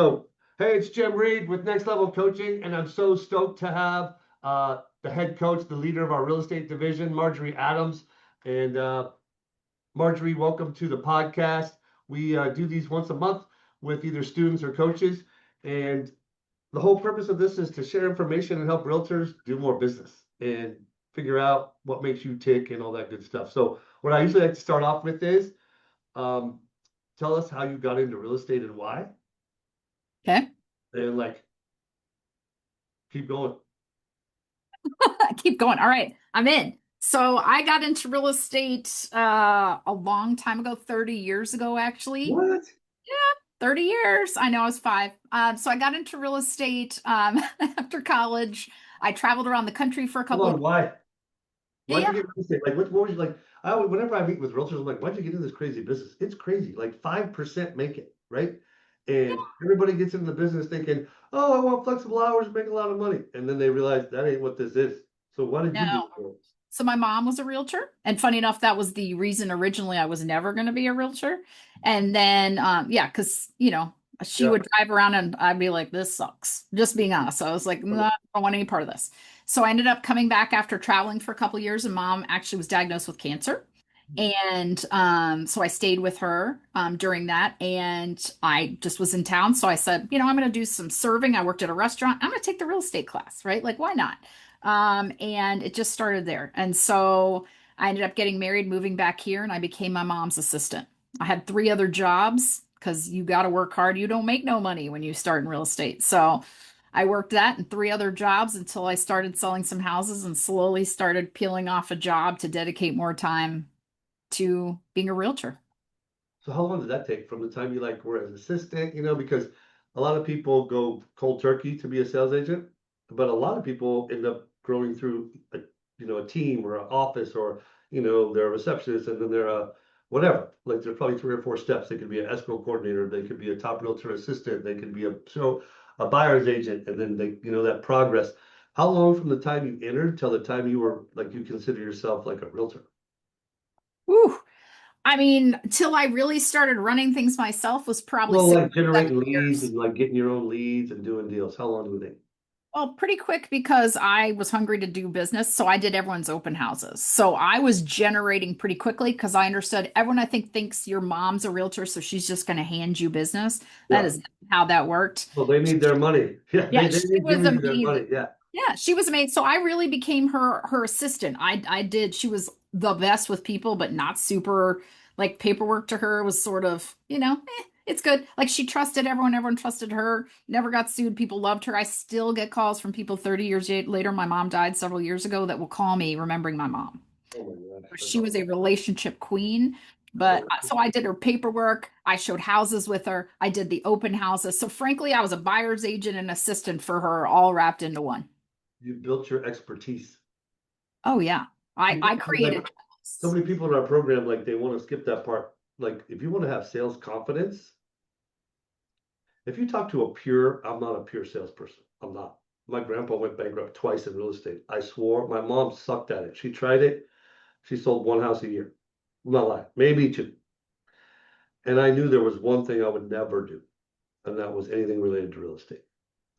So, hey, it's Jim Reed with Next Level Coaching, and I'm so stoked to have the head coach, the leader of our real estate division, Marjorie Adams. And Marjorie, welcome to the podcast. We do these once a month with either students or coaches, and the whole purpose of this is to share information and help realtors do more business and figure out what makes you tick and all that good stuff. So, what I usually like to start off with is um, tell us how you got into real estate and why, Okay. and like keep going. Keep going. All right. I'm in. So I got into real estate a long time ago, 30 years ago, actually. What? 30 years. I know I was five. So I got into real estate after college. I traveled around the country for a Hold couple of on, why? Why'd yeah. you get into real estate? Like, what was you like? Whenever I meet with realtors, I'm like, why'd you get into this crazy business? It's crazy. Like 5% make it, right? And everybody gets into the business thinking, oh, I want flexible hours, make a lot of money. And then they realize that ain't what this is. So why did you get No. into it? So my mom was a realtor, and funny enough, that was the reason originally I was never going to be a realtor. And then, yeah, because she Yeah. would drive around and I'd be like, "This sucks." Just being honest, so I was like, "No, I don't want any part of this." So I ended up coming back after traveling for a couple of years, and mom actually was diagnosed with cancer. And so I stayed with her during that, and I just was in town. So I said, I'm going to do some serving. I worked at a restaurant. I'm going to take the real estate class, right? Like, why not? And it just started there. And so I ended up getting married, moving back here, and I became my mom's assistant. I had three other jobs because you got to work hard. You don't make no money when you start in real estate. So I worked that and three other jobs until I started selling some houses and slowly started peeling off a job to dedicate more time to being a realtor. So how long did that take from the time you like were an assistant, because a lot of people go cold turkey to be a sales agent, but a lot of people end up growing through a team or an office or, they're a receptionist and then they're a whatever. Like there's probably three or four steps. They could be an escrow coordinator, they could be a top realtor assistant, they could be a buyer's agent, and then that progress. How long from the time you entered till the time you were like you consider yourself like a realtor? Whew. I mean, till I really started running things myself was probably Well, six like or seven generating leads years. and like getting your own leads and doing deals. How long do they? Well, pretty quick because I was hungry to do business. So I did everyone's open houses. So I was generating pretty quickly because I understood everyone I think thinks your mom's a realtor. So she's just going to hand you business. That Yeah. is not how that worked. Well, they need their money. Yeah, Yeah, they she need was giving you their amazing. money. Yeah. Yeah, she was amazing. So I really became her assistant. I did. She was the best with people, but not super like paperwork to her was sort of, it's good. Like she trusted everyone, everyone trusted her, never got sued. People loved her. I still get calls from people 30 years later. My mom died several years ago that will call me remembering my mom. Oh my gosh, that's She was awesome. a relationship queen. But so I did her paperwork. I showed houses with her. I did the open houses. So frankly, I was a buyer's agent and assistant for her all wrapped into one. You built your expertise. Oh yeah. I Like created so checklists. many people in our program, like they want to skip that part. Like if you want to have sales confidence, if you talk to I'm not a pure salesperson. I'm not. My grandpa went bankrupt twice in real estate. I swore my mom sucked at it. She tried it. She sold one house a year. Not lie, maybe two. And I knew there was one thing I would never do, and that was anything related to real estate.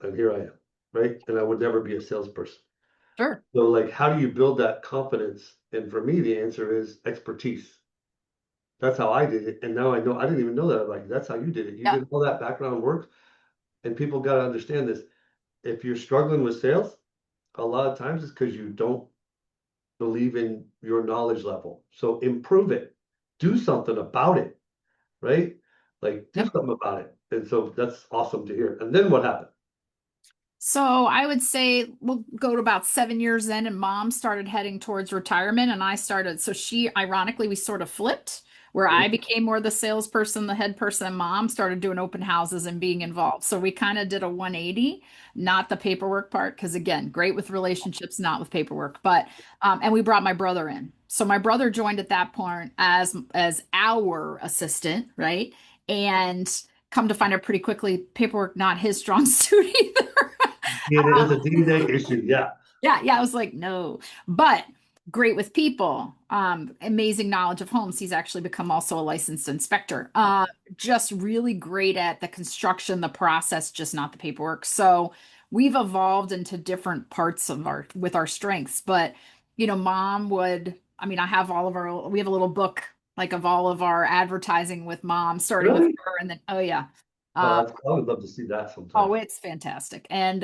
And here I am, right? And I would never be a salesperson. Sure. So, like, how do you build that confidence? And for me, the answer is expertise. That's how I did it. And now I know I didn't even know that. Like, that's how you did it. You Yeah. did all that background work. And people got to understand this. If you're struggling with sales, a lot of times it's because you don't believe in your knowledge level. So improve it. Do something about it, right? Like, do Yep. something about it. And so that's awesome to hear. And then what happened? So I would say we'll go to about 7 years in, and mom started heading towards retirement, and I started. So she, ironically, we sort of flipped, where I became more the salesperson, the head person, and mom started doing open houses and being involved. So we kind of did a 180, not the paperwork part, because again, great with relationships, not with paperwork. But and we brought my brother in. So my brother joined at that point as our assistant, right? And come to find out pretty quickly, paperwork not his strong suit either. Yeah, it's a DNA issue. Yeah. Yeah, yeah. I was like, no. But great with people, amazing knowledge of homes. He's actually become also a licensed inspector. Just really great at the construction, the process, just not the paperwork. So we've evolved into different parts of our with our strengths. But mom would, I mean, I have all of our, we have a little book like of all of our advertising with mom, starting with Really? her, and then oh yeah. Oh, Uh, I would love to see that sometime. Oh, it's fantastic. And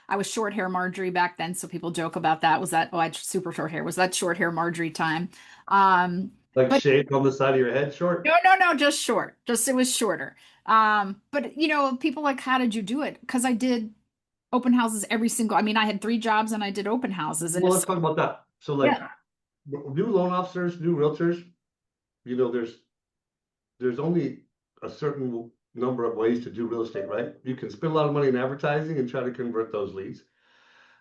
I was short hair Marjorie back then, so people joke about that. Was that, oh, I had super short hair. Was that short hair Marjorie time? Um, Like but shaved on the side of your head short? no, no, no, just short. Just it was shorter. But people like, how did you do it? Because I did open houses every single, I mean, I had 3 jobs and I did open houses. And Well, if let's talk about that. So like yeah, new loan officers, new realtors, there's only a certain number of ways to do real estate, right? You can spend a lot of money in advertising and try to convert those leads.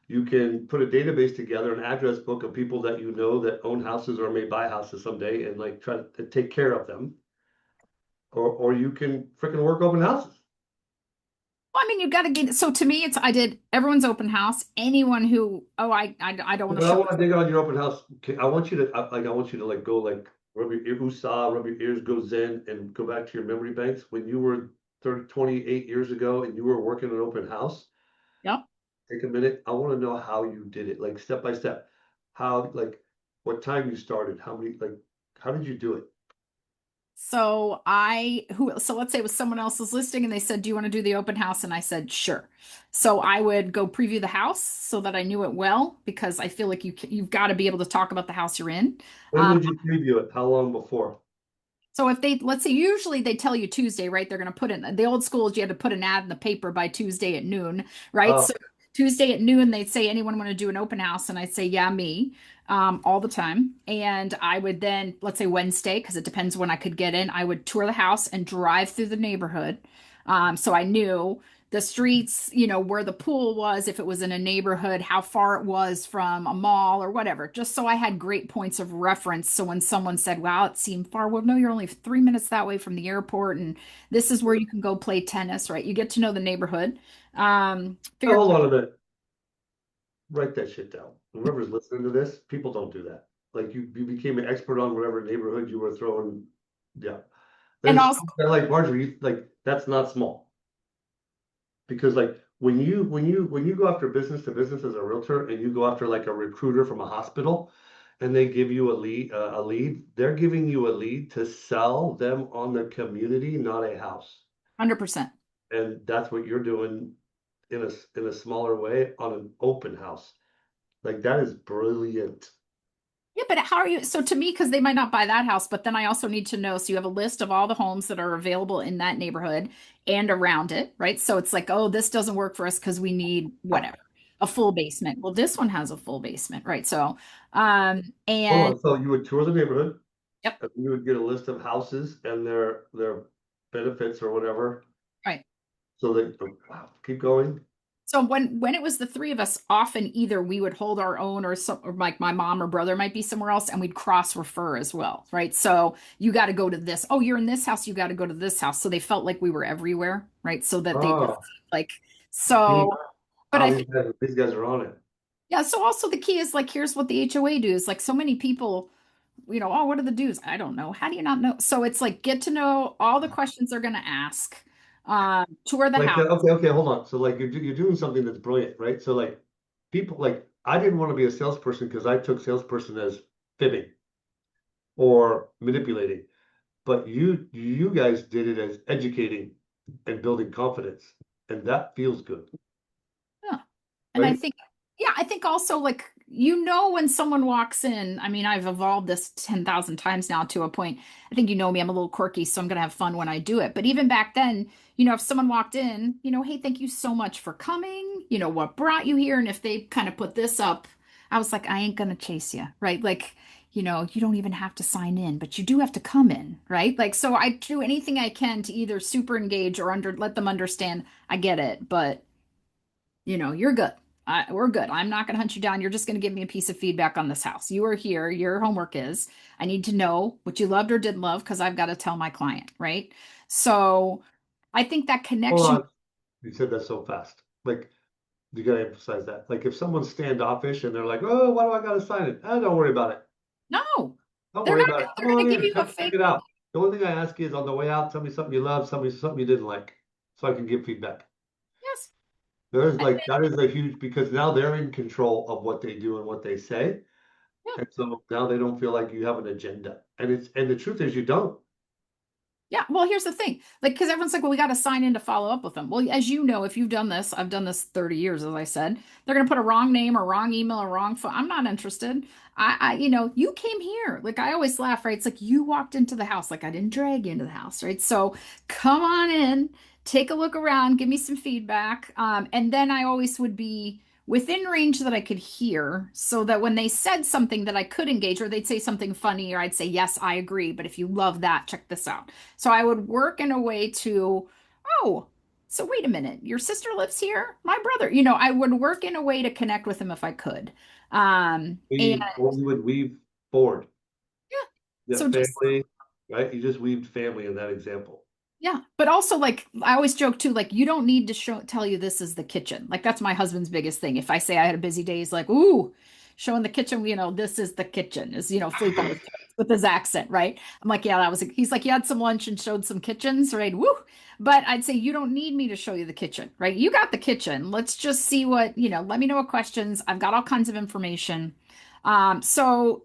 You can put a database together, an address book of people that you know that own houses or may buy houses someday and like try to take care of them. Or you can freaking work open houses. well, I mean, you got to get, so to me, it's, I did everyone's open house. Anyone who, oh, I don't want But to I show. want to dig on your open house. I want you to I want you to like go like rub your ear, USA, rub your ears, go zen, and go back to your memory banks when you were 30, 28 years ago and you were working an open house. Yep. Take a minute. I want to know how you did it, like step by step. How, like, what time you started? How many, like, how did you do it? So let's say it was someone else's listing and they said, "Do you want to do the open house?" And I said, "Sure." So I would go preview the house so that I knew it well because I feel like you've got to be able to talk about the house you're in. When Um, would you preview it? How long before? so if they, let's say, usually they tell you Tuesday, right? They're going to put in the old school is you had to put an ad in the paper by Tuesday at noon, right? Uh, So Tuesday at noon, they'd say, anyone want to do an open house? And I'd say, yeah, me, all the time. And I would then, let's say Wednesday, because it depends when I could get in, I would tour the house and drive through the neighborhood. So I knew the streets, where the pool was, if it was in a neighborhood, how far it was from a mall or whatever, just so I had great points of reference. So when someone said, wow, it seemed far, well, no, you're only 3 minutes that way from the airport, and this is where you can go play tennis, right? You get to know the neighborhood. Figure hold on a minute. Write that shit down. Whoever's listening to this, people don't do that. Like you became an expert on whatever neighborhood you were throwing. Yeah. and There's also like Marjorie, like that's not small. Because like when you go after business to business as a realtor and you go after like a recruiter from a hospital and they give you a lead, they're giving you a lead to sell them on the community, not a house. 100%. And that's what you're doing in a smaller way on an open house. Like that is brilliant. Yeah, but how are you? So to me, because they might not buy that house, but then I also need to know. So you have a list of all the homes that are available in that neighborhood and around it, right? So it's like, oh, this doesn't work for us because we need whatever, a full basement. Well, this one has a full basement, right? So, Hold and on. So you would tour the neighborhood yep, and you would get a list of houses and their benefits or whatever. right. So that wow, keep going. So when it was the three of us, often either we would hold our own or some or like my mom or brother might be somewhere else and we'd cross refer as well, right? So you got to go to this. Oh, you're in this house, you got to go to this house. So they felt like we were everywhere, right? So that they just Oh, like see, so but wow, I these think guys, these guys are on it. yeah, so also the key is like here's what the HOA do is like so many people, oh, what are the dues? I don't know. How do you not know? So it's like get to know all the questions they're gonna ask. Tour the Like, house. okay, hold on. So like you're doing something that's brilliant, right? So like people like I didn't want to be a salesperson because I took salesperson as fibbing or manipulating, but you guys did it as educating and building confidence, and that feels good, Yeah. And I right? think, yeah, I think also like, when someone walks in, I mean, I've evolved this 10,000 times now to a point. I think me, I'm a little quirky, so I'm going to have fun when I do it. But even back then, if someone walked in, hey, thank you so much for coming. What brought you here? And if they kind of put this up, I was like, I ain't going to chase you, right? Like, you don't even have to sign in, but you do have to come in, right? Like, so I do anything I can to either super engage or let them understand I get it, but you're good. We're good. I'm not going to hunt you down. You're just going to give me a piece of feedback on this house. You are here. Your homework is I need to know what you loved or didn't love because I've got to tell my client, right? So I think that Hold connection, on. You said that so fast. Like You gotta emphasize that. Like if someone's standoffish and they're like, "Oh, why do I gotta sign it?" Don't worry about it. No, Don't they're worry not. about it. Come They're going on to give in, you a check fake it one. out. The only thing I ask you is on the way out, tell me something you love, something you didn't like, so I can give feedback. Yes. There's And like that is a huge because now they're in control of what they do and what they say. yeah. And so now they don't feel like you have an agenda. And the truth is you don't. Yeah, well, here's the thing. Like, because everyone's like, well, we got to sign in to follow up with them. Well, as you know, if you've done this, I've done this 30 years, as I said, they're going to put a wrong name or wrong email or wrong phone. I'm not interested. You came here. Like, I always laugh, right? It's like you walked into the house. Like, I didn't drag you into the house, right? So come on in, take a look around, give me some feedback. And then I always would be within range that I could hear so that when they said something that I could engage, or they'd say something funny, or I'd say, yes, I agree. But if you love that, check this out. So I would work in a way to, oh, so wait a minute, your sister lives here? My brother, I would work in a way to connect with him if I could. And You would weave forward. yeah, Yeah, so just family, right? You just weaved family in that example. yeah, but also like I always joke too, like you don't need to tell you this is the kitchen. Like that's my husband's biggest thing. If I say I had a busy day, he's like, "Ooh, showing the kitchen, this is the kitchen." Is flip on his with his accent, right? I'm like, "Yeah, that was." He's like, "You had some lunch and showed some kitchens, right?" Woo. But I'd say you don't need me to show you the kitchen, right? You got the kitchen. Let's just see let me know what questions. I've got all kinds of information. So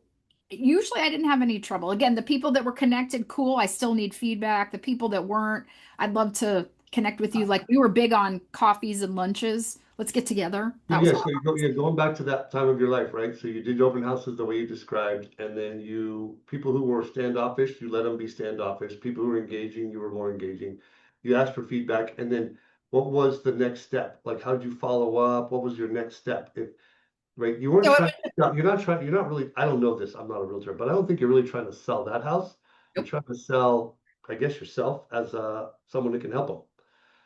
usually I didn't have any trouble. Again, the people that were connected, cool. I still need feedback. The people that weren't, I'd love to connect with you. Like we were big on coffees and lunches. Let's get together. So That was yeah, all. going back to that time of your life, right? So you did open houses the way you described, and then people who were standoffish, you let them be standoffish. People who were engaging, you were more engaging. You asked for feedback, and then what was the next step? Like, how did you follow up? What was your next step? Right, you weren't So trying, you're not really, I don't know this, I'm not a realtor, but I don't think you're really trying to sell that house. You're nope. trying to sell, I guess, yourself as someone who can help them.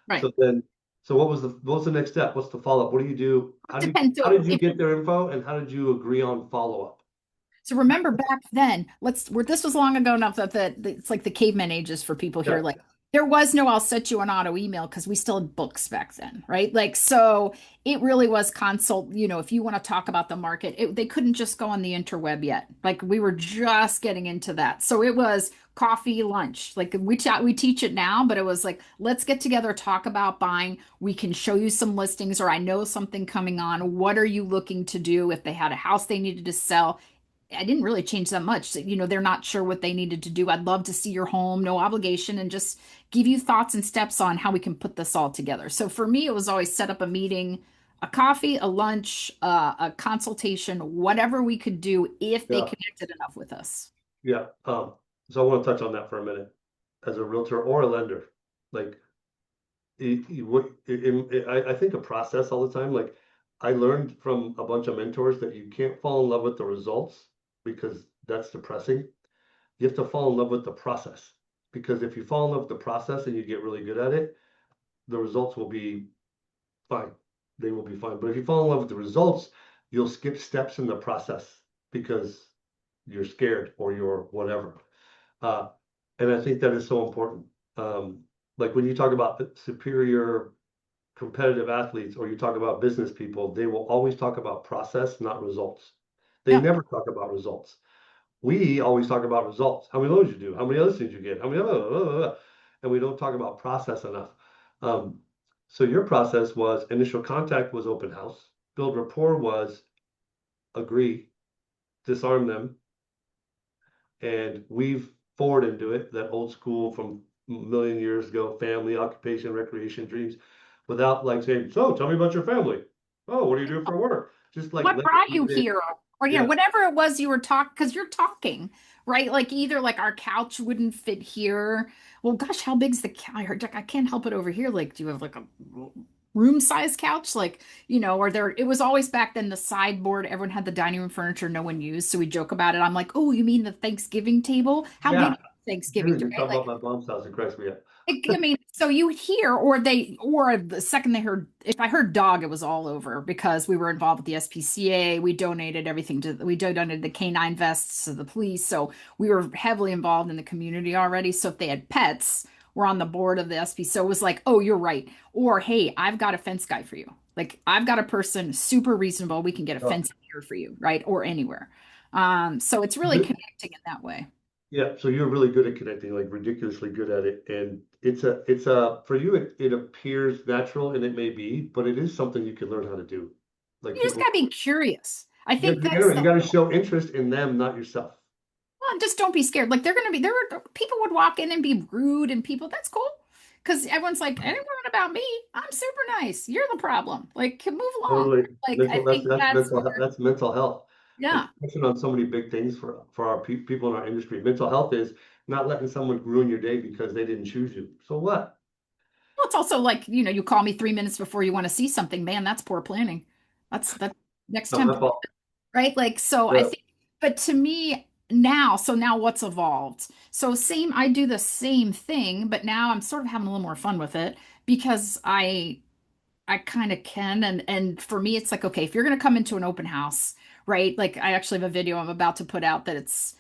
Right. So then, so what was the next step? What's the follow-up? What do you do? Depends. How So did you if get their info and how did you agree on follow-up? So remember back then, this was long ago enough that it's like the caveman ages for people here. Yeah, Like there was no I'll set you an auto email because we still had books back then, right? Like so it really was consult, if you want to talk about the market, they couldn't just go on the interweb yet. Like we were just getting into that. So it was coffee, lunch. Like we teach it now, but it was like, let's get together, talk about buying. We can show you some listings, or I know something coming on. What are you looking to do if they had a house they needed to sell? I didn't really change that much. So, they're not sure what they needed to do. I'd love to see your home, no obligation, and just give you thoughts and steps on how we can put this all together. So for me, it was always set up a meeting, a coffee, a lunch, a consultation, whatever we could do if they yeah, connected enough with us. yeah. So I want to touch on that for a minute. As a realtor or a lender, like I think a process all the time. Like I learned from a bunch of mentors that you can't fall in love with the results because that's depressing. You have to fall in love with the process because if you fall in love with the process and you get really good at it, the results will be fine. They will be fine. But if you fall in love with the results, you'll skip steps in the process because you're scared or you're whatever. Uh, and I think that is so important. Um, like when you talk about superior competitive athletes or you talk about business people, they will always talk about process, not results. They Yeah. never talk about results. We always talk about results. How many loans you do, how many other things you get, how many, and we don't talk about process enough. Um, so your process was initial contact was open house, build rapport was agree, disarm them, and weave forward into it that old school from a million years ago, family, occupation, recreation, dreams, without like saying, so tell me about your family. Oh, what do you do for work? Just like What let it brought you weave in. here? Or, Yeah, whatever it was you were talking, because you're talking, right? Like either like our couch wouldn't fit here. Well, gosh, how big's the couch? I heard, like, I can't help it over here. Like, do you have like a room size couch? Like, or it was always back then the sideboard. Everyone had the dining room furniture no one used. So we joke about it. I'm like, oh, you mean the Thanksgiving table? How big yeah. is the Thanksgiving Dude, tray? you're talking Like, about my mom's house in Christ, yeah. I mean, so you would hear, or the second they heard, if I heard dog, it was all over because we were involved with the SPCA. We donated everything we donated the canine vests to the police. So we were heavily involved in the community already. So if they had pets, we're on the board of the SP. So it was like, oh, you're right. Or, hey, I've got a fence guy for you. Like I've got a person super reasonable. We can get a Yeah. fence here for you, right? Or anywhere. So it's really Good. connecting in that way. Yeah, so you're really good at connecting, like ridiculously good at it. And for you, it appears natural and it may be, but it is something you can learn how to do. Like You just people, gotta be curious. I you have think to be that's interested. the You got to show interest in them, not yourself. well, just don't be scared. Like they're gonna be there were people would walk in and be rude and people, that's cool. Because everyone's like, I didn't worry about me. I'm super nice. You're the problem. Like, move along. Totally. Like, I Mental, think that's where, that's mental health. And yeah. touching on so many big things for our people in our industry. Mental health is not letting someone ruin your day because they didn't choose you. So what? Well, it's also like, you call me 3 minutes before you want to see something. Man, that's poor planning. That's next Not 10 my points, fault. right? Like, so I Yeah. think, but to me now, so now what's evolved? So same, I do the same thing, but now I'm sort of having a little more fun with it because I kind of can. And for me, it's like, okay, if you're going to come into an open house, right? Like I actually have a video I'm about to put out that it's,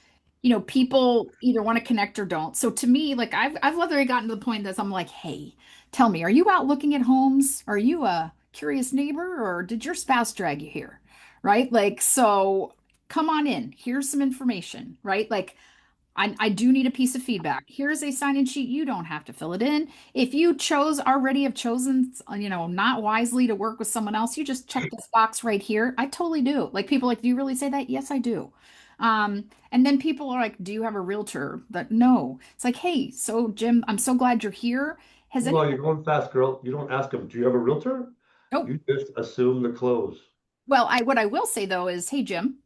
people either want to connect or don't. So to me, like I've literally gotten to the point that I'm like, hey, tell me, are you out looking at homes? Are you a curious neighbor or did your spouse drag you here? Right? Like, so come on in. Here's some information, right? Like I do need a piece of feedback. Here's a sign-in sheet. You don't have to fill it in. If you already have chosen, not wisely to work with someone else, you just check this box right here. I totally do. Like people like, do you really say that? Yes, I do. And then people are like, do you have a realtor? That no. It's like, hey, so Jim, I'm so glad you're here. Has Well, anyone? you're going fast, girl. You don't ask them, do you have a realtor? Oh, You just assume the close. well, I what I will say though is, hey, Jim.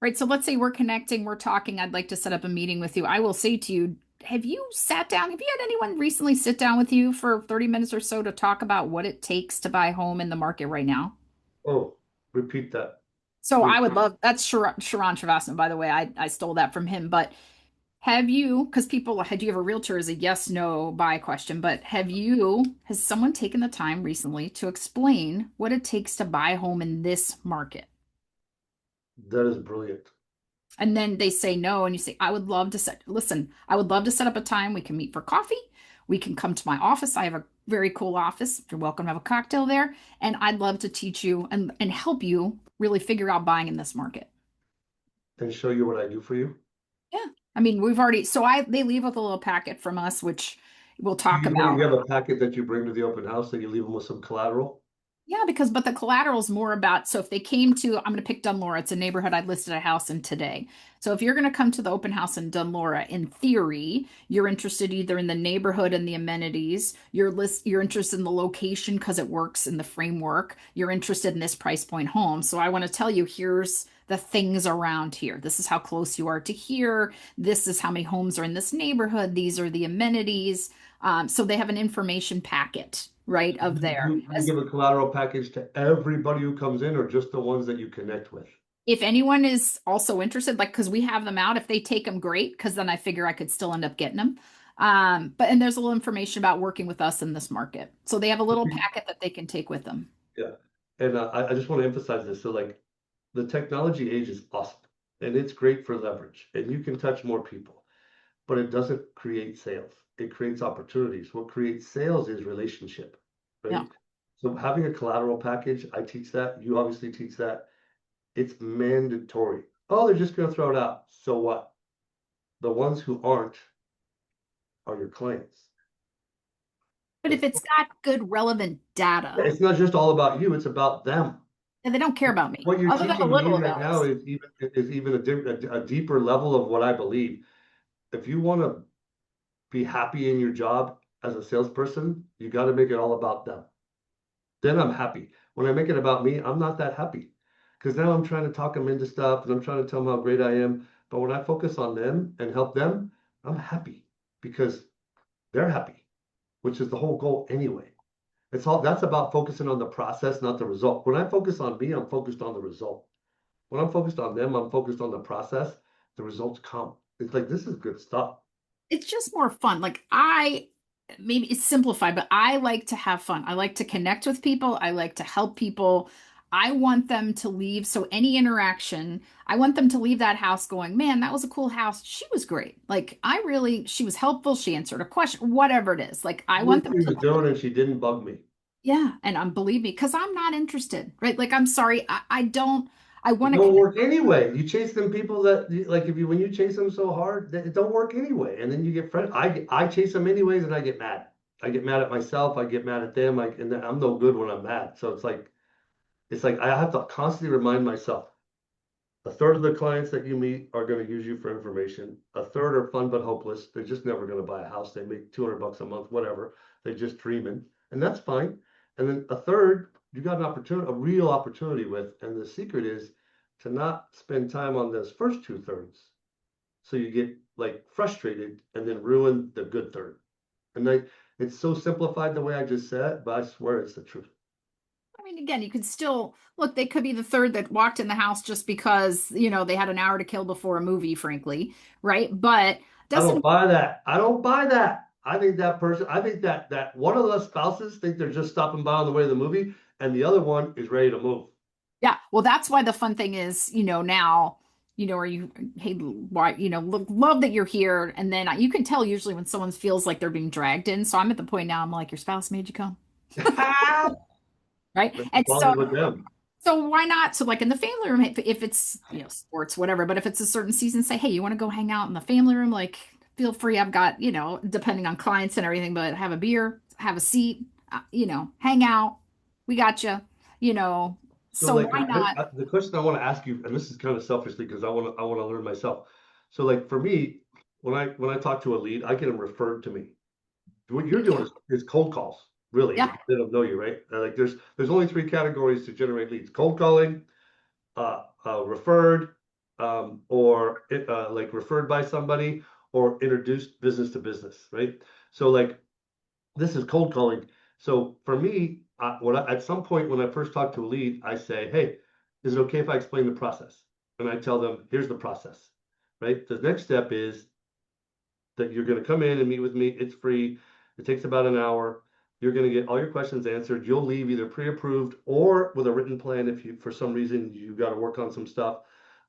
Right. So let's say we're connecting, we're talking. I'd like to set up a meeting with you. I will say to you, have you sat down? Have you had anyone recently sit down with you for 30 minutes or so to talk about what it takes to buy a home in the market right now? Oh, repeat that. So I Please. would love that's Sharon Travasna, by the way. I stole that from him. But have you, because people, had you have a realtor is a yes, no, buy question, but has someone taken the time recently to explain what it takes to buy a home in this market? That is brilliant. And then they say no, and you say, I would love to set up a time we can meet for coffee. We can come to my office. I have a very cool office. You're welcome to have a cocktail there. And I'd love to teach you and help you really figure out buying in this market. And show you what I do for you. Yeah. I mean, we've already, so they leave with a little packet from us, which we'll talk You about. have a packet that you bring to the open house that you leave them with some collateral. Yeah, but the collateral is more about, so if they came to, I'm going to pick Dunlora, it's a neighborhood I listed a house in today. So if you're going to come to the open house in Dunlora, in theory, you're interested either in the neighborhood and the amenities, you're interested in the location because it works in the framework, you're interested in this price point home. So I want to tell you, here's the things around here. This is how close you are to here. This is how many homes are in this neighborhood. These are the amenities. So they have an information packet, right, of there. You give a collateral package to everybody who comes in or just the ones that you connect with? If anyone is also interested, like, because we have them out, if they take them, great, because then I figure I could still end up getting them. And there's a little information about working with us in this market. So they have a little packet that they can take with them. Yeah. And I just want to emphasize this. So like the technology age is awesome and it's great for leverage and you can touch more people, but it doesn't create sales. It creates opportunities. What creates sales is relationship, Yeah. right? So having a collateral package, I teach that. You obviously teach that. It's mandatory. Oh, they're just going to throw it out. So what? The ones who aren't are your clients. But if It's it's got good relevant data, it's not just all about you, it's about them. then they don't care about me, What you're other than a teaching me little right about now us. is even a deeper level of what I believe. If you want to be happy in your job as a salesperson, you got to make it all about them. Then I'm happy. When I make it about me, I'm not that happy because now I'm trying to talk them into stuff and I'm trying to tell them how great I am. But when I focus on them and help them, I'm happy because they're happy, which is the whole goal anyway. That's about focusing on the process, not the result. When I focus on me, I'm focused on the result. When I'm focused on them, I'm focused on the process. The results come. It's like this is good stuff. It's just more fun. Maybe it's simplified, but I like to have fun. I like to connect with people. I like to help people. I want them to leave. So any interaction, I want them to leave that house going, man, that was a cool house. She was great. She was helpful. She answered a question, whatever it is. Like I Knew want what them she to, was doing and she didn't bug me. Yeah, and believe me, because I'm not interested, right? Like, I'm sorry, I don't. I It want to don't connect. work anyway. You chase them people that like if you when you chase them so hard, it don't work anyway. And then you get friends. I chase them anyways, and I get mad. I get mad at myself. I get mad at them. And then I'm no good when I'm mad. So it's like I have to constantly remind myself. A third of the clients that you meet are going to use you for information. A third are fun but hopeless. They're just never going to buy a house. They make $200 a month, whatever. They're just dreaming, and that's fine. And then a third, you got an opportunity, a real opportunity with. And the secret is to not spend time on those first two thirds, so you get like frustrated and then ruin the good third. And it's so simplified the way I just said it, but I swear it's the truth. I mean, again, you could still look, they could be the third that walked in the house just because, they had an hour to kill before a movie, frankly, right? But I don't doesn't, buy that. I don't buy that. I think that one of the spouses think they're just stopping by on the way to the movie, and the other one is ready to move. yeah, well, that's why the fun thing is, now, are you, hey, why, love that you're here. And then you can tell usually when someone feels like they're being dragged in. So I'm at the point now, I'm like, your spouse made you come, right? As And long so as with them. why not? So like in the family room, if it's, sports, whatever, but if it's a certain season, say, hey, you want to go hang out in the family room? Like, feel free. I've got, depending on clients and everything, but have a beer, have a seat, hang out. We got you, you know. So So like why not? the question I want to ask you, and this is kind of selfishly because I want to learn myself. So like for me, when I talk to a lead, I get them referred to me. What you're Me doing too. is cold calls, really, Yeah. because they don't know you, right? Like there's only three categories to generate leads: cold calling, referred, or like referred by somebody, or introduced business to business, right? So like this is cold calling. So for me, at some point when I first talk to a lead, I say, "Hey, is it okay if I explain the process?" And I tell them, "Here's the process." Right. The next step is that you're going to come in and meet with me. It's free. It takes about an hour. You're going to get all your questions answered. You'll leave either pre-approved or with a written plan if you, for some reason, you got to work on some stuff.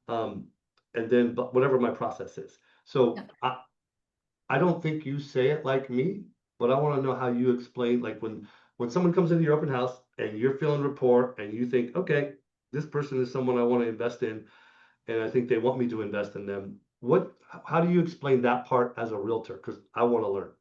Um, and then, but whatever my process is. So I don't think you say it like me, but I want to know how you explain, like when someone comes into your open house and you're feeling rapport and you think, okay, this person is someone I want to invest in, and I think they want me to invest in them. How do you explain that part as a realtor? Because I want to learn.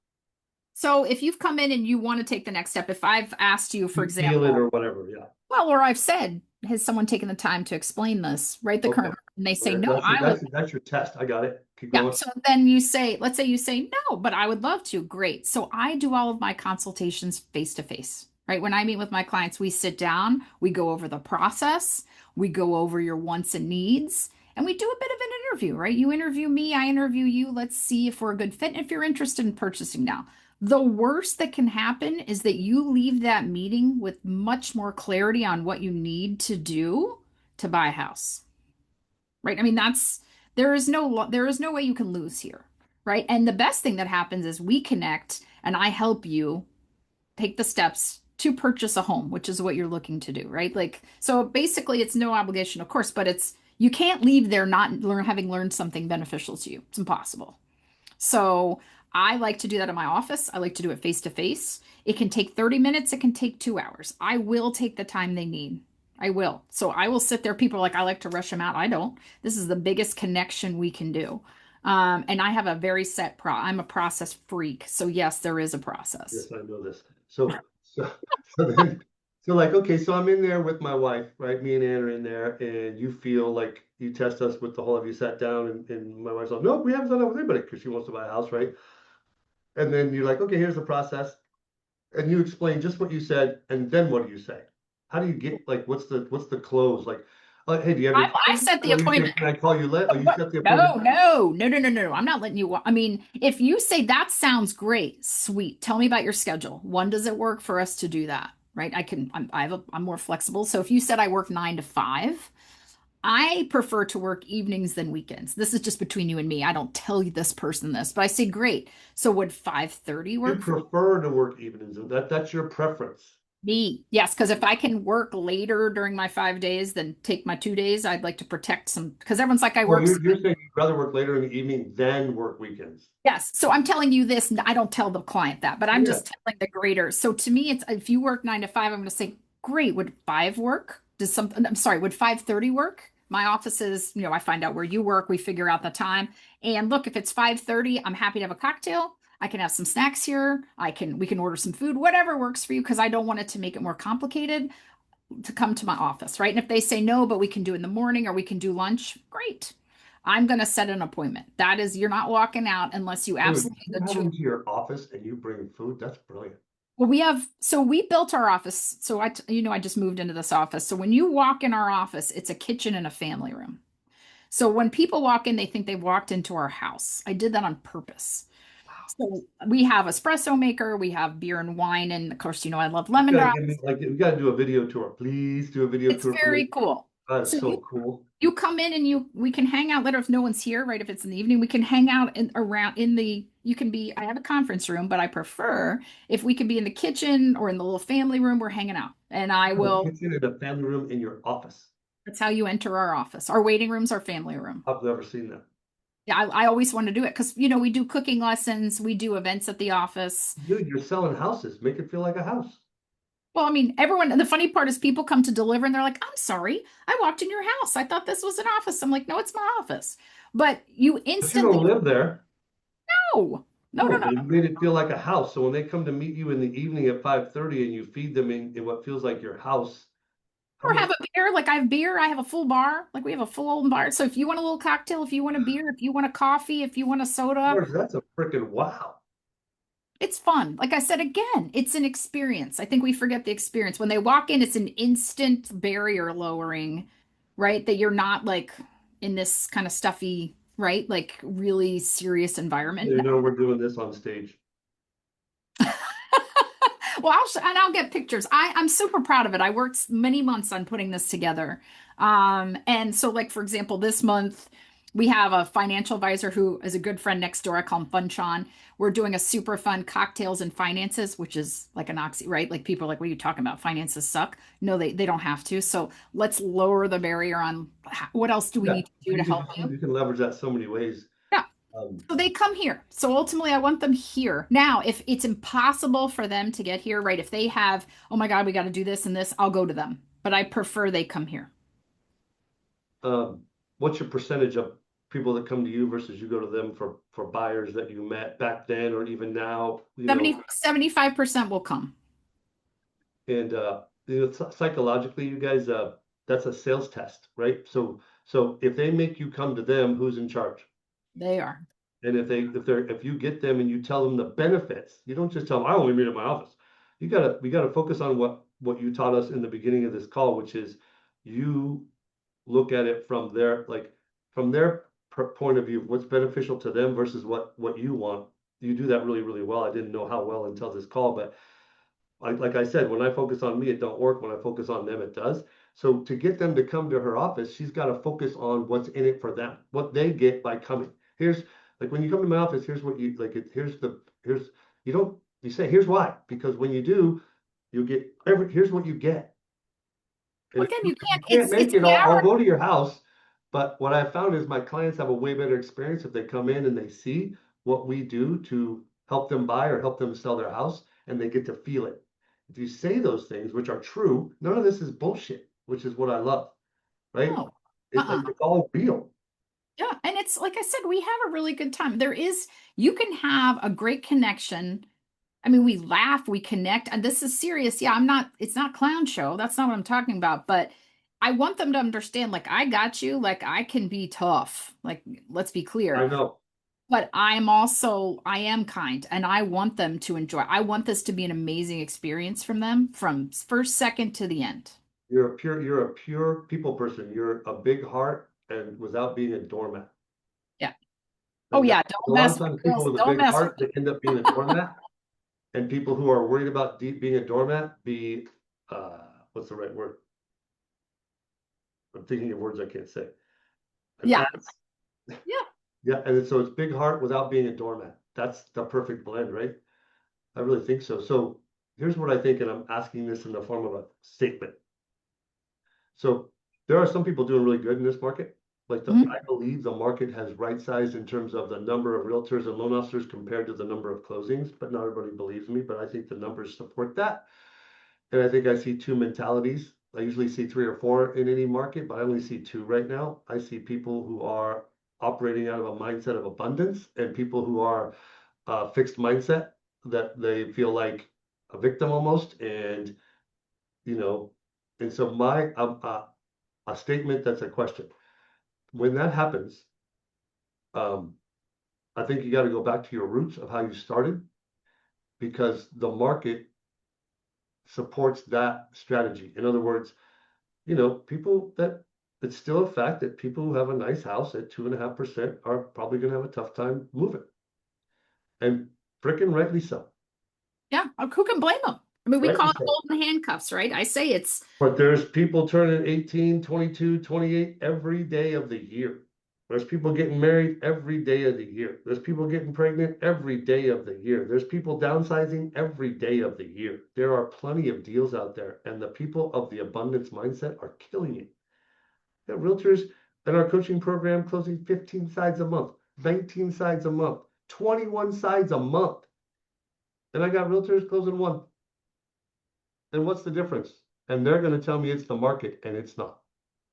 So if you've come in and you want to take the next step, if I've asked you, for You feel it example, or whatever. Yeah. well, or I've said, has someone taken the time to explain this, right? The Okay. current, and they say, Okay. no, That's your I would. that's your test. I got it. Keep Yeah. going. So then you say, let's say you say, no, but I would love to. Great. So I do all of my consultations face to face, right? When I meet with my clients, we sit down, we go over the process, we go over your wants and needs, and we do a bit of an interview, right? You interview me, I interview you. Let's see if we're a good fit and if you're interested in purchasing now. The worst that can happen is that you leave that meeting with much more clarity on what you need to do to buy a house, right? I mean, there is no way you can lose here, right? And the best thing that happens is we connect and I help you take the steps to purchase a home, which is what you're looking to do, right? Like, so basically it's no obligation, of course, but it's you can't leave there not having learned something beneficial to you. It's impossible. So I like to do that in my office. I like to do it face to face. It can take 30 minutes, it can take 2 hours. I will take the time they need. I will. So I will sit there. People are like, I like to rush them out. I don't. This is the biggest connection we can do. And I have a very I'm a process freak. So yes, there is a process. Yes, I know this. So then, so like, okay, so I'm in there with my wife, right? Me and Ann are in there, and you feel like you test us with the whole, have you sat down? And my wife's like, no, we haven't done that with anybody because she wants to buy a house, right? And then you're like, okay, here's the process. And you explain just what you said, and then what do you say? How do you get like what's the close? Like, hey, do you have your I keys? set the Or you say, appointment. can I call you later? Or you What? set the appointment? No, no, no, no, no, no. I'm not letting you. I mean, if you say that sounds great, sweet. Tell me about your schedule. When does it work for us to do that? Right? I'm more flexible. So if you said I work 9 to 5, I prefer to work evenings than weekends. This is just between you and me. I don't tell you this person this, but I say great. So would 5:30 You work for you? prefer to work evenings, and that's your preference. Me, yes, because if I can work later during my 5 days than take my 2 days, I'd like to protect some, because everyone's like, I Well, work. you're saying you'd rather work later in the evening than work weekends. Yes. So I'm telling you this, and I don't tell the client that, but I'm Yeah. just telling the grader. So to me, it's if you work 9 to 5, I'm going to say, great. Would 5 work? Does something, I'm sorry, would 5:30 work? My office is, I find out where you work, we figure out the time. And look, if it's 5:30, I'm happy to have a cocktail. I can have some snacks here. We can order some food, whatever works for you, because I don't want it to make it more complicated to come to my office, right? And if they say no, but we can do in the morning or we can do lunch, great. I'm going to set an appointment. That is, you're not walking out unless you Dude, absolutely you the have two. them to your office and you bring food. That's brilliant. Well, we built our office. So I just moved into this office. So when you walk in our office, it's a kitchen and a family room. So when people walk in, they think they've walked into our house. I did that on purpose. So we have espresso maker, we have beer and wine, and of course, I love You lemon gotta drops. give me like you gotta do a video tour. Please do a video It's tour for me. very cool. That is So so cool. you come in and we can hang out later if no one's here, right? If it's in the evening, we can hang out around in the you can be I have a conference room, but I prefer if we can be in the kitchen or in the little family room, we're hanging out. And I You have a will kitchen and a family room in your office. That's how you enter our office. Our waiting room's our family room. I've never seen that. Yeah, I always want to do it because we do cooking lessons, we do events at the office. Dude, you're selling houses. Make it feel like a house. Well, I mean, everyone, and the funny part is people come to deliver and they're like, I'm sorry, I walked in your house. I thought this was an office. I'm like, no, it's my office. But you But you don't instantly live there. know. No, no, No, no. but you made it feel like a house. So when they come to meet you in the evening at 5:30 and you feed them in what feels like your house, how Or much have a beer. Like I have beer, I have a full bar. Like we have a full old bar. So if you want a little cocktail, if you want a beer, if you want a coffee, if you want a soda, more? That's a freaking wow. it's fun. Like I said again, it's an experience. I think we forget the experience. When they walk in, it's an instant barrier lowering, right? That you're not like in this kind of stuffy, right? Like really serious environment. You know, we're doing this on stage. Well, I'll get pictures. I'm super proud of it. I worked many months on putting this together. And so like for example, this month we have a financial advisor who is a good friend next door. I call him Fun Sean. We're doing a super fun cocktails and finances, which is like an oxy, right? Like people are like, what are you talking about? Finances suck. No, they don't have to. So let's lower the barrier on what else do we Yeah, need to do to help you? you can leverage that so many ways. Yeah. Um, So they come here. So ultimately, I want them here. Now, if it's impossible for them to get here, right? If they have, oh my God, we got to do this and this, I'll go to them. But I prefer they come here. what's your percentage of people that come to you versus you go to them for buyers that you met back then or even now, 75% will come. and psychologically, you guys, that's a sales test, right? So if they make you come to them, who's in charge? They are. And if you get them and you tell them the benefits, you don't just tell them, I only meet at my office. We gotta focus on what you taught us in the beginning of this call, which is you look at it from their point of view, what's beneficial to them versus what you want. You do that really, really well. I didn't know how well until this call, but like I said, when I focus on me, it don't work. When I focus on them, it does. So to get them to come to her office, she's got to focus on what's in it for them, what they get by coming. Here's like when you come to my office, here's what you like. Here's you don't you say here's why, because when you do, you get here's what you get. And Well, if again, you, you if you can't, can't it's make it, the I'll hour. go to your house. But what I found is my clients have a way better experience if they come in and they see what we do to help them buy or help them sell their house and they get to feel it. If you say those things, which are true, none of this is bullshit, which is what I love, right? No. It's like Uh-uh. it's all real. Yeah. And it's like I said, we have a really good time. You can have a great connection. I mean, we laugh, we connect, and this is serious. Yeah, it's not clown show. That's not what I'm talking about. But I want them to understand, like, I got you, like, I can be tough. Like, let's be I clear. know. But I am kind, and I want them to enjoy. I want this to be an amazing experience from them from first second to the end. You're a pure people person. You're a big heart and without being a doormat. Yeah. Oh, And yeah. a Don't lot of mess with times people girls. with a Don't big mess with heart, they end up being a doormat. And people who are worried about being a doormat be, uh, what's the right word? I'm thinking of words I can't say. An Yeah. ass. Yeah. Yeah, and so it's big heart without being a doormat. That's the perfect blend, right? I really think so. So here's what I think, and I'm asking this in the form of a statement. So there are some people doing really good in this market. Like Mhm. I believe the market has right sized in terms of the number of realtors and loan officers compared to the number of closings, but not everybody believes me, but I think the numbers support that. And I think I see two mentalities. I usually see three or four in any market, but I only see two right now. I see people who are operating out of a mindset of abundance and people who are fixed mindset that they feel like a victim almost. And, you know, and so a statement that's a question. When that happens, um, I think you got to go back to your roots of how you started because the market supports that strategy. In other words, people that it's still a fact that people who have a nice house at 2.5% are probably going to have a tough time moving, and frickin' rightly so. Yeah, who can blame them? I mean, we call Rightly it so. golden handcuffs, right? I say it's But there's people turning 18, 22, 28 every day of the year. There's people getting married every day of the year. There's people getting pregnant every day of the year. There's people downsizing every day of the year. There are plenty of deals out there, and the people of the abundance mindset are killing it. Yeah, realtors in our coaching program closing 15 sides a month, 19 sides a month, 21 sides a month. And I got realtors closing one. And what's the difference? And they're going to tell me it's the market, and it's not.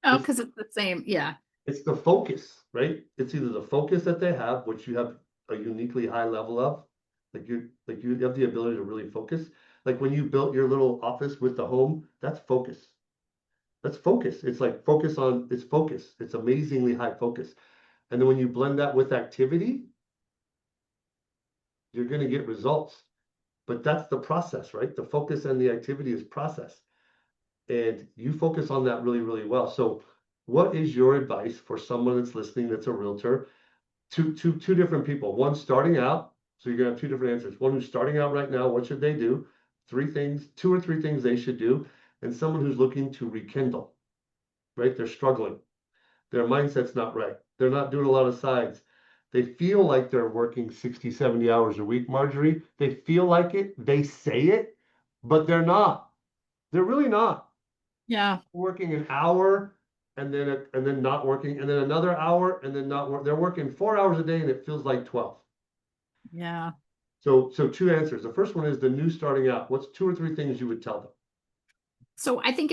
oh, It's because it's the same. Yeah. it's the focus, right? It's either the focus that they have, which you have a uniquely high level of, like you have the ability to really focus. Like when you built your little office with the home, that's focus. That's focus. It's like focus on it's focus. It's amazingly high focus. And then when you blend that with activity, you're going to get results. But that's the process, right? The focus and the activity is process. And you focus on that really, really well. So, what is your advice for someone that's listening that's a realtor? Two different people. One starting out. So you're gonna have two different answers. One who's starting out right now, what should they do? Three things, two or three things they should do. And someone who's looking to rekindle, right? They're struggling. Their mindset's not right. They're not doing a lot of sides. They feel like they're working 60, 70 hours a week, Marjorie. They feel like it. They say it, but they're not. They're really not. Yeah. Working an hour and then not working, and then another hour and then not work. They're working 4 hours a day and it feels like 12. Yeah. So two answers. The first one is the new starting out. What's two or three things you would tell them? So I think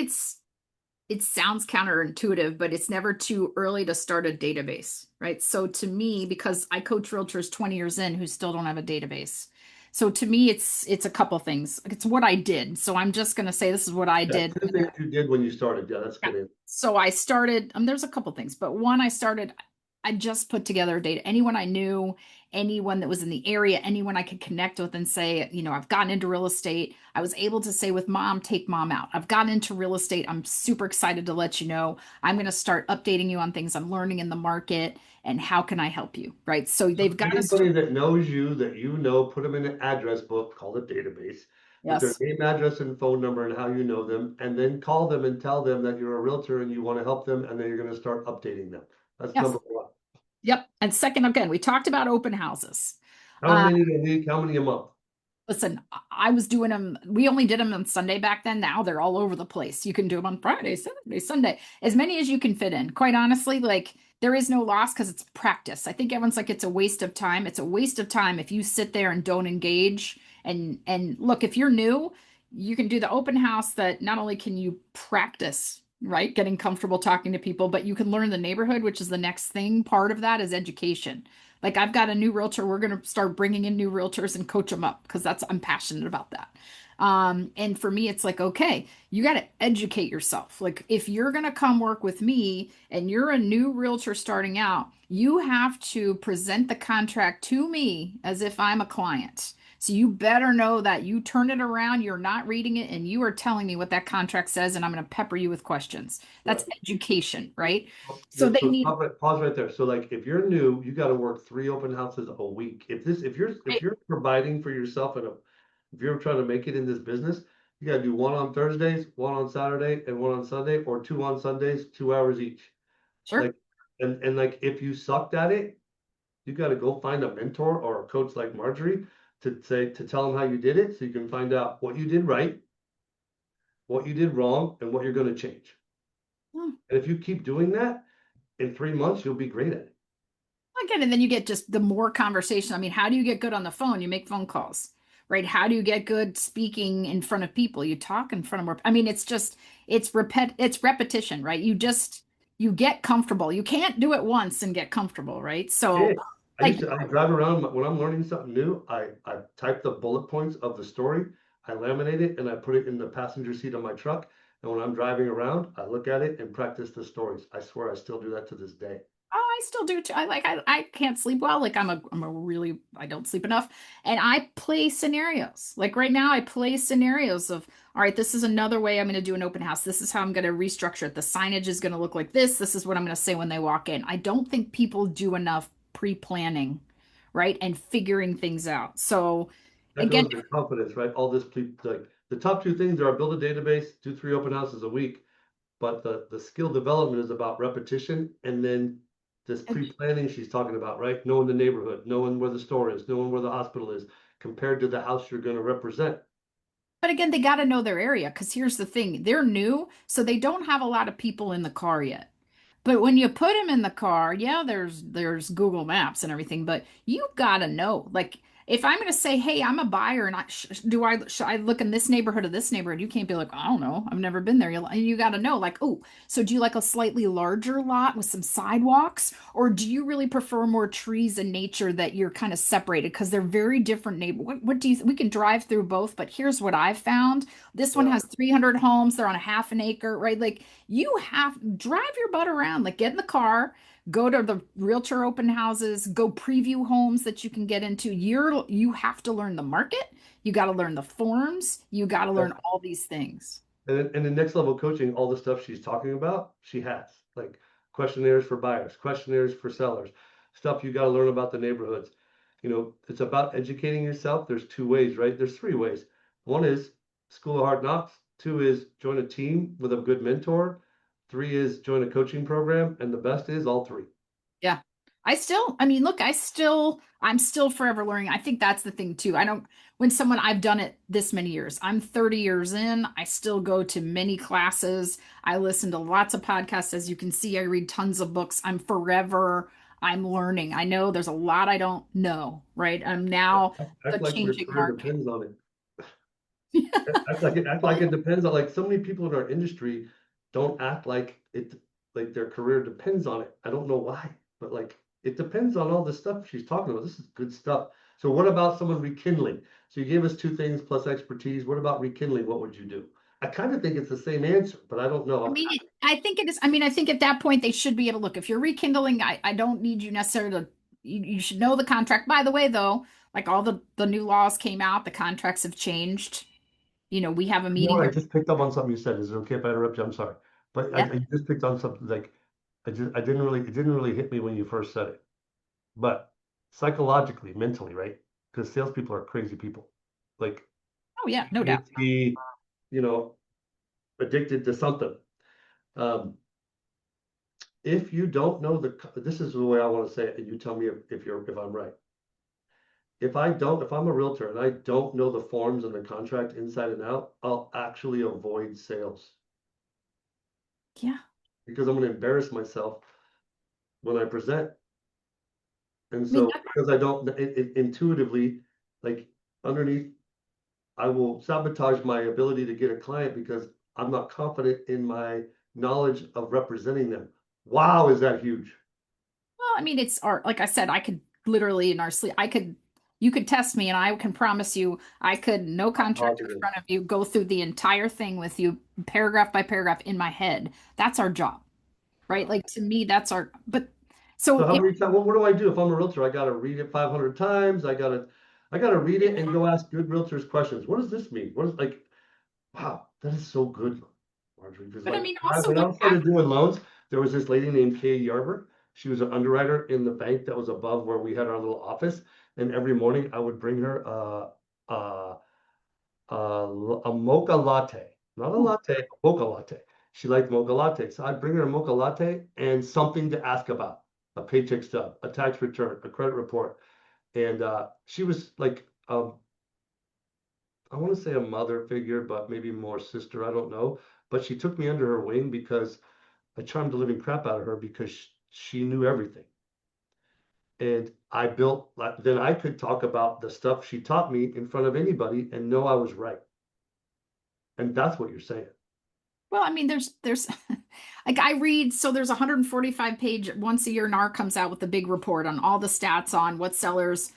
it sounds counterintuitive, but it's never too early to start a database, right? So to me, because I coach realtors 20 years in who still don't have a database. So to me, it's a couple things. It's what I did. So I'm just going to say this is what I Yeah, did. two things you did when you started. Yeah, that's a Yeah. good answer. So I started, there's a couple things, but one, I just put together data. Anyone I knew, anyone that was in the area, anyone I could connect with and say, I've gotten into real estate. I was able to say with mom, take mom out. I've gotten into real estate. I'm super excited to let you know. I'm going to start updating you on things I'm learning in the market and how can I help you? Right. So So they've got to anybody start. that knows you that put them in an address book called a database with their Yes. name, address, and phone number and how you know them, and then call them and tell them that you're a realtor and you want to help them, and then you're going to start updating them. That's Yes. number one. Yep. And second, again, we talked about open houses. How many a week? How many a month? Listen, I was doing them. We only did them on Sunday back then. Now they're all over the place. You can do them on Friday, Saturday, Sunday, as many as you can fit in. Quite honestly, like there is no loss because it's practice. I think everyone's like it's a waste of time. It's a waste of time if you sit there and don't engage. And look, if you're new, you can do the open house that not only can you practice, right, getting comfortable talking to people, but you can learn the neighborhood, which is the next thing. Part of that is education. Like I've got a new realtor. We're going to start bringing in new realtors and coach them up because I'm passionate about that. And for me, it's like, okay, you got to educate yourself. Like if you're going to come work with me and you're a new realtor starting out, you have to present the contract to me as if I'm a client. So you better know that you turn it around, you're not reading it, and you are telling me what that contract says, and I'm going to pepper you with questions. Yeah. That's education, right? So So they need, pause right there. So like if you're new, you got to work three open houses a week. If you're providing for yourself and if you're trying to make it in this business, you got to do one on Thursdays, one on Saturday, and one on Sunday, or two on Sundays, 2 hours each. sure. Like and like if you sucked at it, you got to go find a mentor or a coach like Marjorie to tell them how you did it so you can find out what you did right, what you did wrong, and what you're going to change. Hmm. And if you keep doing that, in 3 months, you'll be great at it. Again, and then you get just the more conversation. I mean, how do you get good on the phone? You make phone calls, right? How do you get good speaking in front of people? You talk in front of more. I mean, it's repetition, right? You get comfortable. You can't do it once and get comfortable, right? Yeah. So like I drive around when I'm learning something new, I type the bullet points of the story, I laminate it, and I put it in the passenger seat of my truck. And when I'm driving around, I look at it and practice the stories. I swear I still do that to this day. oh, I still do too. I can't sleep well. Like I'm a really I don't sleep enough. And I play scenarios. Like right now I play scenarios of all right, this is another way I'm going to do an open house. This is how I'm going to restructure it. The signage is going to look like this. This is what I'm going to say when they walk in. I don't think people do enough pre-planning, right? And figuring things out. So That again, goes to confidence, right? All this, like the top two things are build a database, do 3 open houses a week. But the skill development is about repetition and then this pre-planning she's talking about, right? Knowing the neighborhood, knowing where the store is, knowing where the hospital is, compared to the house you're going to represent. but again, they got to know their area because here's the thing. They're new, so they don't have a lot of people in the car yet. But when you put them in the car, yeah, there's Google Maps and everything, but you gotta know. Like if I'm gonna say, "Hey, I'm a buyer, and should I look in this neighborhood or this neighborhood?" You can't be like, "I don't know, I've never been there." You gotta know, like, oh, so do you like a slightly larger lot with some sidewalks, or do you really prefer more trees and nature that you're kind of separated because they're very different neighbor. What do you? We can drive through both, but here's what I've found. This one Yeah. has 300 homes. They're on a half an acre, right? Like you have drive your butt around, like get in the car, go to the realtor open houses, go preview homes that you can get into. You have to learn the market, you got to learn the forms, you got to learn all these things. And the next level coaching, all the stuff she's talking about, she has like questionnaires for buyers, questionnaires for sellers, stuff you got to learn about the neighborhoods. It's about educating yourself. There's two ways, right? There's three ways. One is School of Hard Knocks. Two is join a team with a good mentor. Three is join a coaching program. And the best is all three. Yeah. I mean, look, I'm still forever learning. I think that's the thing too. I don't, when someone, I've done it this many years, I'm 30 years in, I still go to many classes. I listen to lots of podcasts. As you can see, I read tons of books. I'm learning. I know there's a lot I don't know, right? I'm now the Act like your changing career market. depends on it. Act like it depends on, like, so many people in our industry don't act like their career depends on it. I don't know why, but like it depends on all the stuff she's talking about. This is good stuff. So what about someone rekindling? So you gave us two things plus expertise. What about rekindling? What would you do? I kind of think it's the same answer, but I don't I know. mean, I think it is. I mean, I think at that point they should be able to look. If you're rekindling, I don't need you necessarily to. You should know the contract. By the way, though, like all the new laws came out, the contracts have changed. We have a You know meeting what? I here. just picked up on something you said. Is it okay if I interrupt you? I'm sorry, but Yeah. I just picked on something like it didn't really hit me when you first said it. But psychologically, mentally, right? Because salespeople are crazy people. Like Oh yeah, no doubt. ADHD, you know, addicted to something. Um, if you don't know this is the way I want to say it, and you tell me if I'm right. If I'm a realtor and I don't know the forms and the contract inside and out, I'll actually avoid sales Yeah. because I'm going to embarrass myself when I present. And I mean, so because I don't intuitively, like underneath, I will sabotage my ability to get a client because I'm not confident in my knowledge of representing them. Wow, is that huge? well, I mean, it's art. Like I said, I could literally in our sleep, you could test me, and I can promise you, I could, no I'm contract in positive. front of you, go through the entire thing with you, paragraph by paragraph in my head. That's our job, right? Wow. Like to me, that's our. But So so how many times? What do I do if I'm a realtor? I got to read it 500 times. I got to read it and go ask good realtors questions. What does this mean? What is like? Wow, that is so good, Marjorie. Because But I like mean, when I, also when look I started doing loans, there was this lady named Kay Yarber. She was an underwriter in the bank that was above where we had our little office. And every morning I would bring her a mocha latte, not a Ooh, latte, a mocha latte. She liked mocha latte. So I'd bring her a mocha latte and something to ask about, a paycheck stub, a tax return, a credit report. And she was like um, I want to say a mother figure, but maybe more sister. I don't know. But she took me under her wing because I charmed the living crap out of her because she knew everything. And I built, like, then I could talk about the stuff she taught me in front of anybody and know I was right. And that's what you're saying. Well, I mean, there's like I read, so there's a 145 page once a year NAR comes out with a big report on all the stats on what sellers,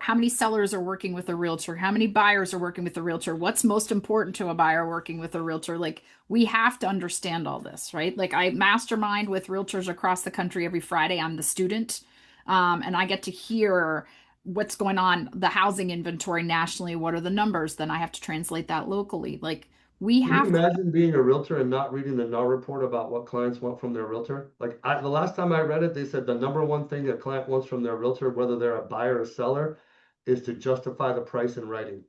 how many sellers are working with a realtor, how many buyers are working with a realtor, what's most important to a buyer working with a realtor. Like we have to understand all this, right? Like I mastermind with realtors across the country every Friday. I'm the student, and I get to hear what's going on, the housing inventory nationally, what are the numbers, then I have to translate that locally. Like we Can you have to. imagine being a realtor and not reading the NAR report about what clients want from their realtor? Like the last time I read it, they said the number one thing a client wants from their realtor, whether they're a buyer or seller, is to justify the price in writing.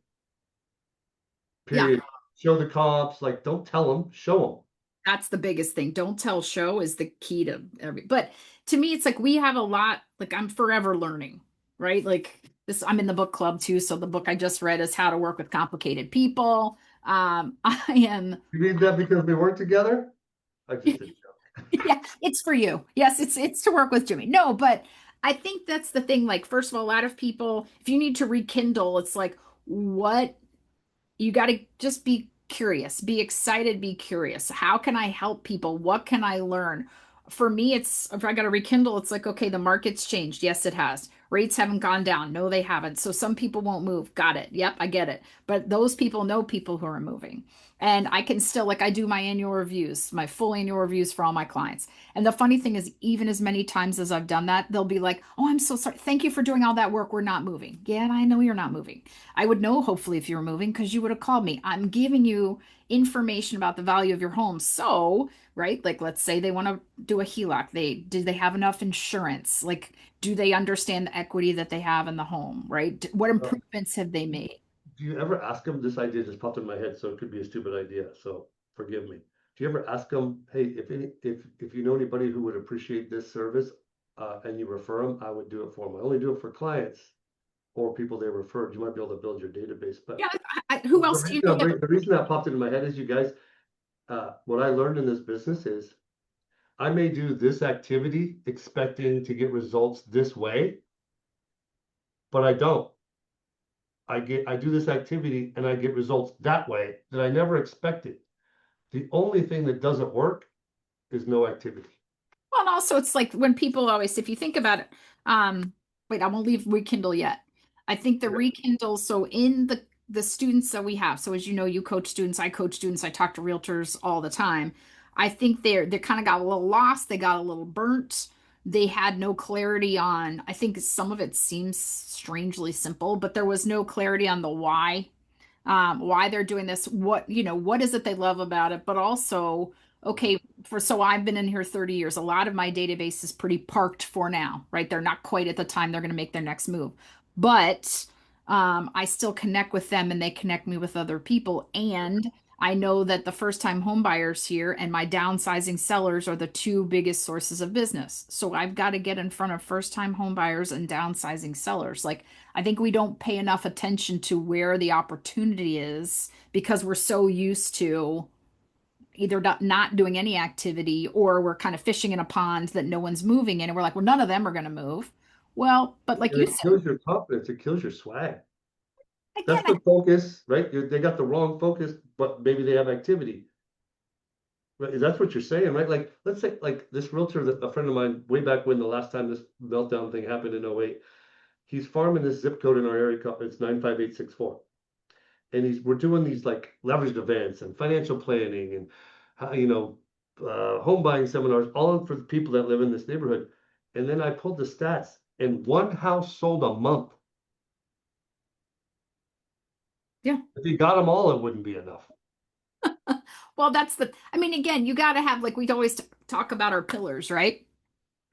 Yeah, Period. Show the comps, like don't tell them, show that's the biggest thing. Don't tell, show is the key to but to me it's like we have a lot, like I'm forever learning, right? Like this, I'm in the book club too, so the book I just read is How to Work with Complicated People. I am You read that because we work together? I just did. yeah, it's for you. Yes, it's to work with Jimmy. No, but I think that's the thing. Like, first of all, a lot of people, if you need to rekindle, it's like, what you got to just be curious, be excited, be curious. How can I help people? What can I learn? For me, it's if I got to rekindle, it's like, okay, the market's changed. Yes, it has. Rates haven't gone down. No, they haven't. So some people won't move. Got it. Yep, I get it. But those people know people who are moving. And I can still, like, I do my annual reviews, my full annual reviews for all my clients. And the funny thing is, even as many times as I've done that, they'll be like, oh, I'm so sorry. Thank you for doing all that work. We're not moving. Yeah, I know you're not moving. I would know hopefully if you were moving because you would have called me. I'm giving you information about the value of your home. So, right, like let's say they want to do a HELOC. Do they have enough insurance? Like, do they understand the equity that they have in the home, right? What Uh, improvements have they made? do you ever ask them? This idea just popped in my head, so it could be a stupid idea. So forgive me. Do you ever ask them, hey, if you know anybody who would appreciate this service, and you refer them, I would do it for them. I only do it for clients or people they referred. You might be able to build your database, but Yeah, who else do you know? Yeah, but the reason that popped into my head is you guys, what I learned in this business is I may do this activity expecting to get results this way, but I don't. I do this activity and I get results that way that I never expected. The only thing that doesn't work is no activity. well, and also it's like when people always, if you think about it, wait, I won't leave Rekindle yet. I think the Yeah. Rekindle, so in the students that we have, so as you know, you coach students, I coach students, I talk to realtors all the time. I think they kind of got a little lost, they got a little burnt. They had no clarity on, I think some of it seems strangely simple, but there was no clarity on the why they're doing this, what is it they love about it, but also, okay, so I've been in here 30 years. A lot of my database is pretty parked for now, right? They're not quite at the time they're going to make their next move. But I still connect with them and they connect me with other people. And I know that the first time home buyers here and my downsizing sellers are the two biggest sources of business. So I've got to get in front of first time home buyers and downsizing sellers. Like I think we don't pay enough attention to where the opportunity is because we're so used to either not doing any activity or we're kind of fishing in a pond that no one's moving in. And we're like, well, none of them are going to move. Well, but like And you it said, kills your confidence. It kills your swag. That's again, the focus, right? They got the wrong focus, but maybe they have activity. Right? That's what you're saying, right? Like, let's say, like this realtor that a friend of mine, way back when the last time this meltdown thing happened in '08, he's farming this zip code in our area. It's 95864. And we're doing these like leveraged events and financial planning and home buying seminars, all for the people that live in this neighborhood. And then I pulled the stats, and one house sold a month. yeah. If you got them all, it wouldn't be enough. Well, I mean, again, you got to have, like, we always talk about our pillars, right?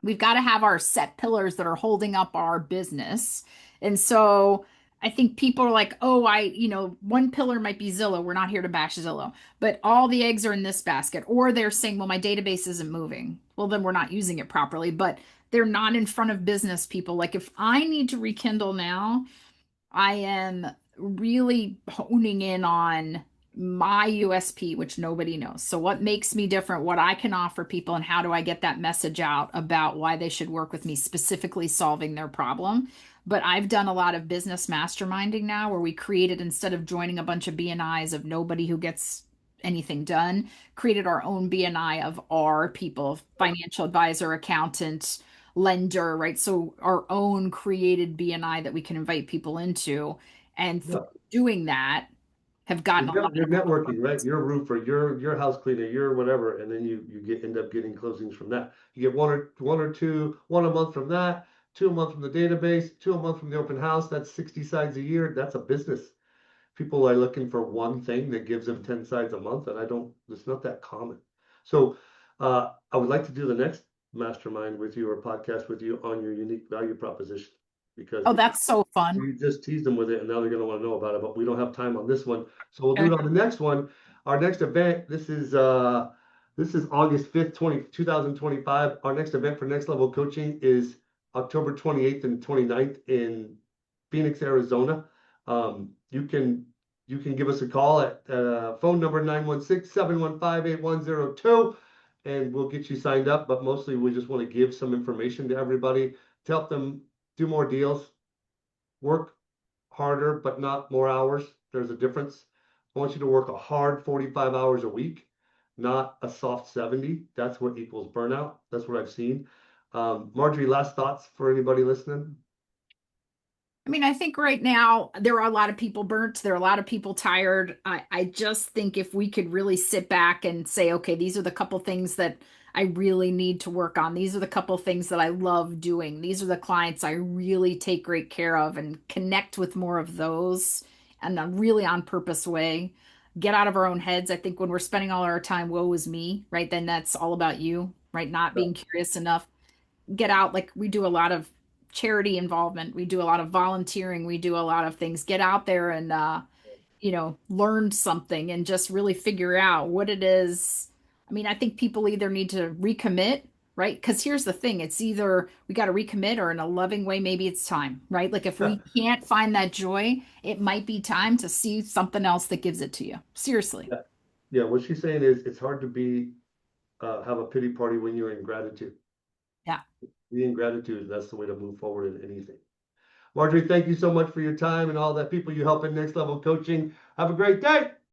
We've got to have our set pillars that are holding up our business. And so I think people are like, oh, one pillar might be Zillow. We're not here to bash Zillow, but all the eggs are in this basket. Or they're saying, well, my database isn't moving. Well, then we're not using it properly, but they're not in front of business people. Like if I need to rekindle now, I am really honing in on my USP, which nobody knows. So, what makes me different, what I can offer people, and how do I get that message out about why they should work with me, specifically solving their problem. But I've done a lot of business masterminding now where we created, instead of joining a bunch of BNIs of nobody who gets anything done, created our own BNI of our people, financial advisor, accountant, lender, right? So our own created BNI that we can invite people into. And through Yeah. doing that, have gotten a lot You're of networking, right? referrals. You're a roofer, you're a house cleaner, you're whatever, and then you end up getting closings from that. You get one or two, one a month from that, two a month from the database, two a month from the open house. That's 60 sides a year. That's a business. People are looking for one thing that gives them 10 sides a month, and I don't. It's not that common. So, I would like to do the next mastermind with you or podcast with you on your unique value proposition because Oh, that's so fun. you just teased them with it and now they're going to want to know about it, but we don't have time on this one. So we'll do it Okay. on the next one. Our next event, this is August 5th, 2025. Our next event for Next Level Coaching is October 28th and 29th in Phoenix, Arizona. You can give us a call at phone number 916-715-8102 and we'll get you signed up, but mostly we just want to give some information to everybody to help them do more deals, work harder, but not more hours. There's a difference. I want you to work a hard 45 hours a week, not a soft 70. That's what equals burnout. That's what I've seen. Marjorie, last thoughts for anybody listening? I mean, I think right now there are a lot of people burnt. There are a lot of people tired. I just think if we could really sit back and say, okay, these are the couple things that I really need to work on. These are the couple things that I love doing. These are the clients I really take great care of and connect with more of those in a really on purpose way. Get out of our own heads. I think when we're spending all our time, woe is me, right? Then that's all about you, right? Not being curious enough. Get out, like we do a lot of charity involvement, we do a lot of volunteering, we do a lot of things. Get out there and learn something and just really figure out what it is. I mean, I think people either need to recommit, right? Because here's the thing, it's either we got to recommit or in a loving way maybe it's time, right? Like if Yeah, we can't find that joy, it might be time to see something else that gives it to you, seriously. yeah, yeah. What she's saying is it's hard to have a pity party when you're in gratitude. Yeah. Be in gratitude, that's the way to move forward in anything. Marjorie, thank you so much for your time and all the people you help in Next Level Coaching. Have a great day.